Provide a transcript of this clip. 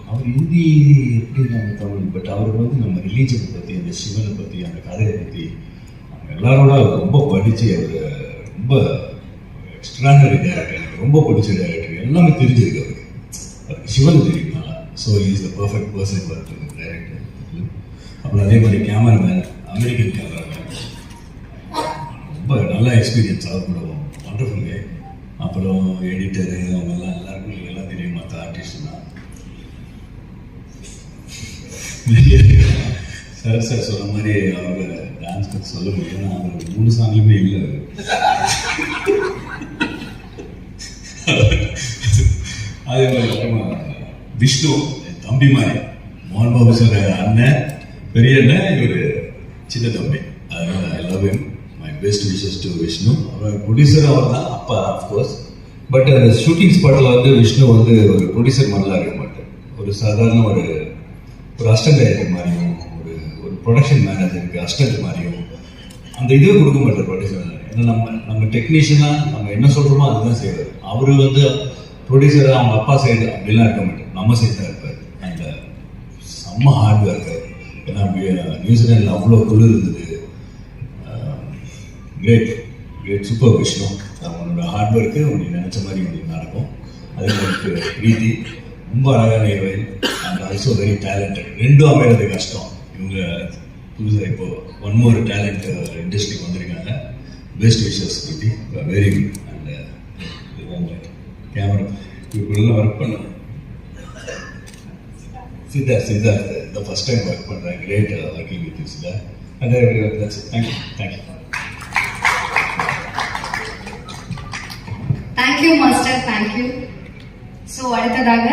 அவர் ஹிந்தி எப்படி நம்ம தமிழ், பட் அவருக்கு வந்து நம்ம ரிலீஜனை பற்றி, அந்த சிவனை பற்றி, அந்த கதையை பற்றி எல்லாரோட ரொம்ப படித்து அவர் ரொம்ப எக்ஸ்ட்ரானரி டேரக்டர். எனக்கு ரொம்ப பிடிச்ச டேரக்டர், எல்லாமே தெரிஞ்சிருக்கு அவருக்கு சிவன் தெரியுமா. So is the perfect person for director. அப்புறம் அதே மாதிரி கேமராமேன், அமெரிக்கன் கேமராமேன், ரொம்ப நல்ல எக்ஸ்பீரியன்ஸ். அவர் கூட வண்டர்ஃபுல் கே. அப்புறம் எடிட்டரு அவங்கெல்லாம் எல்லாருக்கும் எல்லாம் தெரியும். மற்ற ஆர்டிஸ்ட்னா சார் சொன்ன மாதிரி அவங்க டான்ஸ் பற்றி சொல்ல முடியும். ஏன்னா அவங்க 3 சாங்லையுமே இல்லை. அதே மாதிரி விஷ்ணு தம்பி மாதிரி, மோகன் பாபு சார் அண்ணன், பெரிய அண்ணன், இவர் சின்ன தம்பி. அதனால I love him. My best wishes to Vishnu. அவர் ப்ரொடியூசர் அவர் தான் அப்பா ஆஃப்கோர்ஸ். பட் அந்த ஷூட்டிங் ஸ்பாட்டில் வந்து விஷ்ணு வந்து ஒரு ப்ரொடியூசர் மாதிரிலாம் இருக்க மாட்டார். ஒரு சாதாரண ஒரு அசிஸ்டன்ட் டைரக்டர் மாதிரியும், ஒரு ப்ரொடக்ஷன் மேனேஜருக்கு அசிஸ்டன்ட் மாதிரியும் அந்த இதுவே கொடுக்க மாட்டார் ப்ரொடியூசர். ஏன்னா நம்ம டெக்னீஷியனாக நம்ம என்ன சொல்கிறோமோ அதுதான் செய்வார். அவர் வந்து ப்ரொடியூசராக அவங்க அப்பா சைடு அப்படிலாம் இருக்க மாட்டார், நம்ம சைடு தான் இருப்பார். அந்த செம்ம ஹார்ட் ஒர்க்கர். ஏன்னா நியூசிலாண்டில் அவ்வளோ குளிர் இருந்தது. Great super Vishnu. அவனோட ஹார்ட் ஒர்க்கு உங்களுக்கு நினச்ச மாதிரி உங்களுக்கு நடக்கும். அதே மாதிரி பிரீத்தி ரொம்ப அழகான heroine and also very talented. ரெண்டும் அமைகிறது கஷ்டம். இவங்க புதுசாக இப்போ ஒன் மோர் டேலண்ட் இண்டஸ்ட்ரிக்கு வந்திருக்காங்க. Best wishes Preethi, very good. And camera இப்படிலாம் ஒர்க் பண்ண Siddharth the first time work பண்ணுறேன். Great working with you Siddharth. And thank you. Thank you master, thank you. So அடுத்ததாக